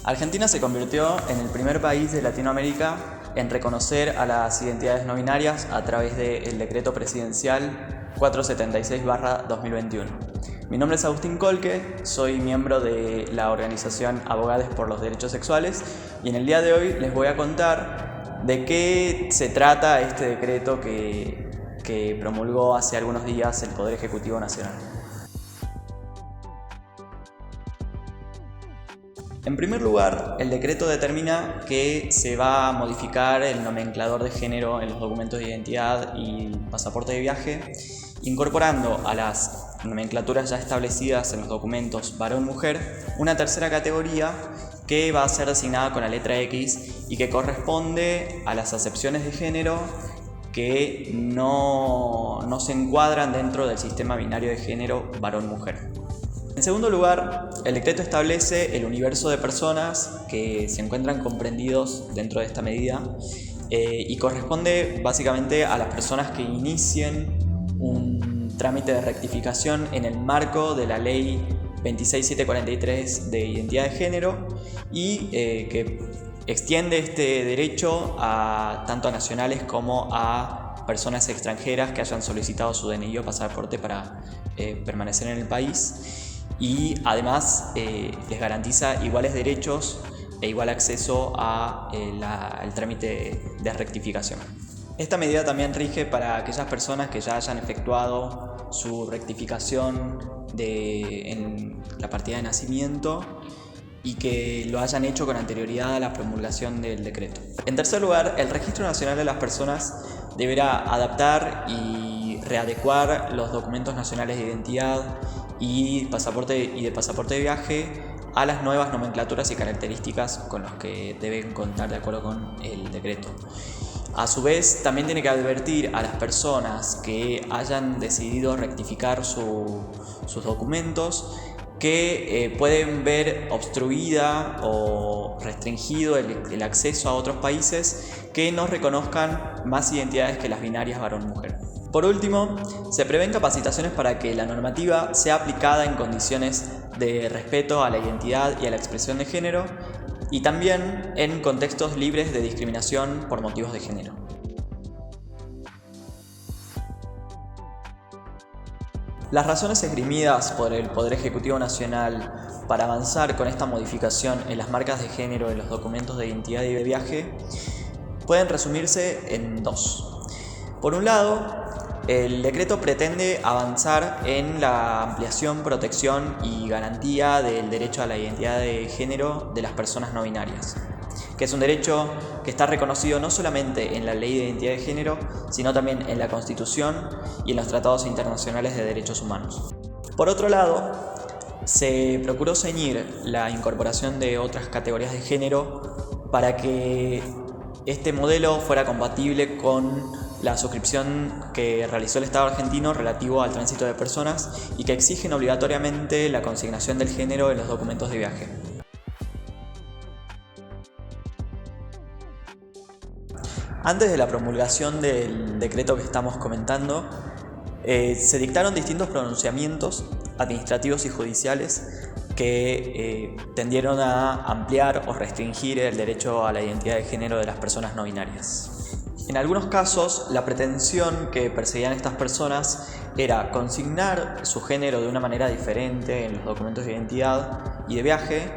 Argentina se convirtió en el primer país de Latinoamérica en reconocer a las identidades no binarias a través del Decreto Presidencial 476/2021. Mi nombre es Agustín Colque, soy miembro de la organización Abogados por los Derechos Sexuales y en el día de hoy les voy a contar de qué se trata este decreto que promulgó hace algunos días el Poder Ejecutivo Nacional. En primer lugar, el decreto determina que se va a modificar el nomenclador de género en los documentos de identidad y pasaporte de viaje, incorporando a las nomenclaturas ya establecidas en los documentos varón-mujer una tercera categoría que va a ser designada con la letra X y que corresponde a las acepciones de género que no se encuadran dentro del sistema binario de género varón-mujer. En segundo lugar, el decreto establece el universo de personas que se encuentran comprendidos dentro de esta medida y corresponde básicamente a las personas que inicien un trámite de rectificación en el marco de la Ley 26743 de identidad de género y que extiende este derecho tanto a nacionales como a personas extranjeras que hayan solicitado su DNI o pasaporte para permanecer en el país. Y además les garantiza iguales derechos e igual acceso al trámite de rectificación. Esta medida también rige para aquellas personas que ya hayan efectuado su rectificación en la partida de nacimiento y que lo hayan hecho con anterioridad a la promulgación del decreto. En tercer lugar, el Registro Nacional de las Personas deberá adaptar y readecuar los documentos nacionales de identidad y de pasaporte de viaje a las nuevas nomenclaturas y características con los que deben contar de acuerdo con el decreto. A su vez, también tiene que advertir a las personas que hayan decidido rectificar sus documentos que pueden ver obstruida o restringido el acceso a otros países que no reconozcan más identidades que las binarias varón-mujer. Por último, se prevén capacitaciones para que la normativa sea aplicada en condiciones de respeto a la identidad y a la expresión de género y también en contextos libres de discriminación por motivos de género. Las razones esgrimidas por el Poder Ejecutivo Nacional para avanzar con esta modificación en las marcas de género de los documentos de identidad y de viaje pueden resumirse en dos. Por un lado, el decreto pretende avanzar en la ampliación, protección y garantía del derecho a la identidad de género de las personas no binarias, que es un derecho que está reconocido no solamente en la Ley de Identidad de Género, sino también en la Constitución y en los tratados internacionales de derechos humanos. Por otro lado, se procuró ceñir la incorporación de otras categorías de género para que este modelo fuera compatible con la suscripción que realizó el Estado argentino relativo al tránsito de personas y que exigen obligatoriamente la consignación del género en los documentos de viaje. Antes de la promulgación del decreto que estamos comentando, se dictaron distintos pronunciamientos administrativos y judiciales que tendieron a ampliar o restringir el derecho a la identidad de género de las personas no binarias. En algunos casos, la pretensión que perseguían estas personas era consignar su género de una manera diferente en los documentos de identidad y de viaje,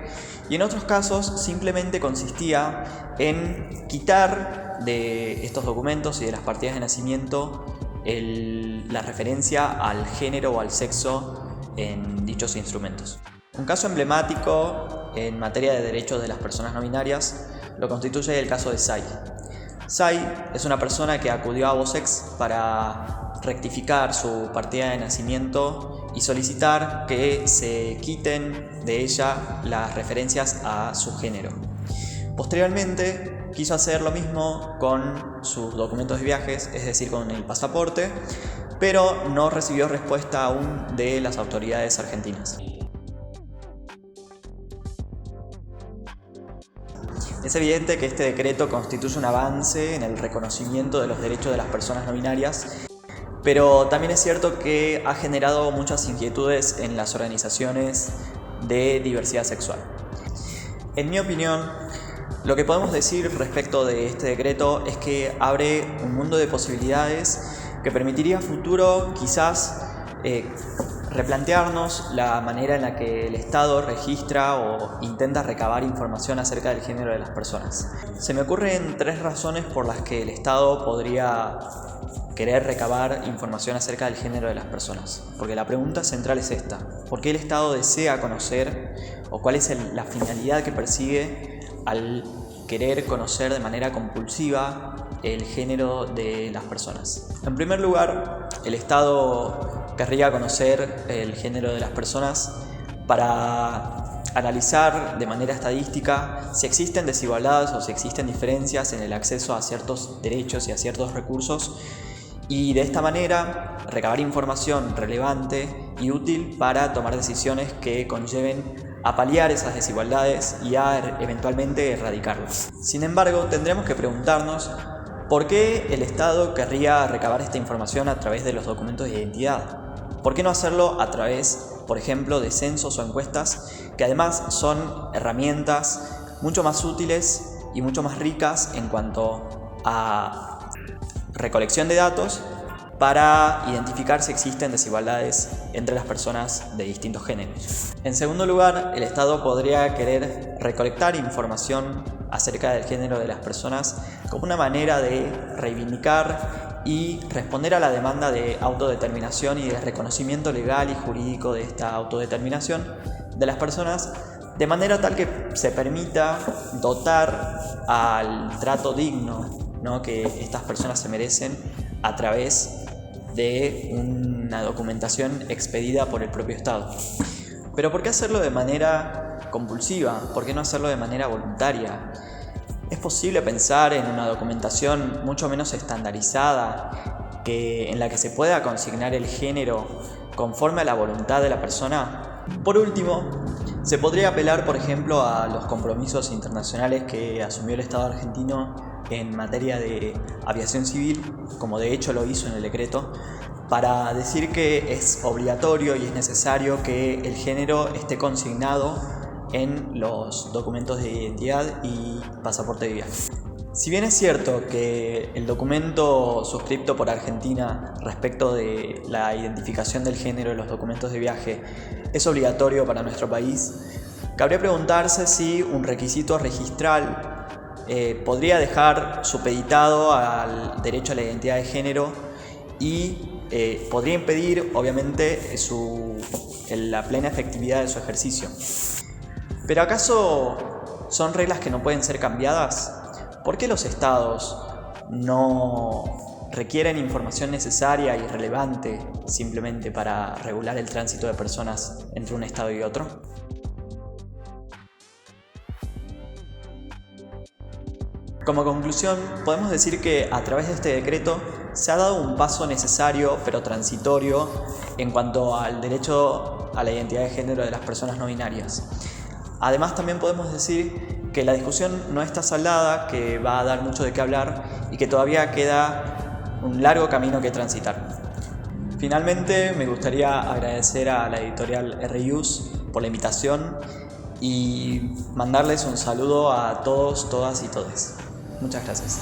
y en otros casos simplemente consistía en quitar de estos documentos y de las partidas de nacimiento la referencia al género o al sexo en dichos instrumentos. Un caso emblemático en materia de derechos de las personas no binarias lo constituye el caso de Sai. Sai es una persona que acudió a Vosex para rectificar su partida de nacimiento y solicitar que se quiten de ella las referencias a su género. Posteriormente quiso hacer lo mismo con sus documentos de viajes, es decir, con el pasaporte, pero no recibió respuesta aún de las autoridades argentinas. Es evidente que este decreto constituye un avance en el reconocimiento de los derechos de las personas no binarias pero también es cierto que ha generado muchas inquietudes en las organizaciones de diversidad sexual. En mi opinión, lo que podemos decir respecto de este decreto es que abre un mundo de posibilidades que permitiría a futuro quizás replantearnos la manera en la que el Estado registra o intenta recabar información acerca del género de las personas. Se me ocurren 3 razones por las que el Estado podría querer recabar información acerca del género de las personas. Porque la pregunta central es esta: ¿por qué el Estado desea conocer o cuál es la finalidad que persigue al querer conocer de manera compulsiva el género de las personas? En primer lugar, el Estado querría conocer el género de las personas para analizar de manera estadística si existen desigualdades o si existen diferencias en el acceso a ciertos derechos y a ciertos recursos, y de esta manera recabar información relevante y útil para tomar decisiones que conlleven a paliar esas desigualdades y a eventualmente erradicarlas. Sin embargo, tendremos que preguntarnos ¿por qué el Estado querría recabar esta información a través de los documentos de identidad? ¿Por qué no hacerlo a través, por ejemplo, de censos o encuestas, que además son herramientas mucho más útiles y mucho más ricas en cuanto a recolección de datos para identificar si existen desigualdades entre las personas de distintos géneros? En segundo lugar, el Estado podría querer recolectar información acerca del género de las personas como una manera de reivindicar y responder a la demanda de autodeterminación y de reconocimiento legal y jurídico de esta autodeterminación de las personas, de manera tal que se permita dotar al trato digno, ¿no?, que estas personas se merecen a través de una documentación expedida por el propio Estado. Pero ¿por qué hacerlo de manera compulsiva? ¿Por qué no hacerlo de manera voluntaria? ¿Es posible pensar en una documentación mucho menos estandarizada en la que se pueda consignar el género conforme a la voluntad de la persona? Por último, se podría apelar, por ejemplo, a los compromisos internacionales que asumió el Estado argentino en materia de aviación civil, como de hecho lo hizo en el decreto, para decir que es obligatorio y es necesario que el género esté consignado en los documentos de identidad y pasaporte de viaje. Si bien es cierto que el documento suscripto por Argentina respecto de la identificación del género en los documentos de viaje es obligatorio para nuestro país, cabría preguntarse si un requisito registral podría dejar supeditado al derecho a la identidad de género y podría impedir, obviamente, la plena efectividad de su ejercicio. ¿Pero acaso son reglas que no pueden ser cambiadas? ¿Por qué los estados no requieren información necesaria y relevante simplemente para regular el tránsito de personas entre un estado y otro? Como conclusión, podemos decir que a través de este decreto se ha dado un paso necesario pero transitorio en cuanto al derecho a la identidad de género de las personas no binarias. Además, también podemos decir que la discusión no está saldada, que va a dar mucho de qué hablar y que todavía queda un largo camino que transitar. Finalmente, me gustaría agradecer a la editorial RIUS por la invitación y mandarles un saludo a todos, todas y todes. Muchas gracias.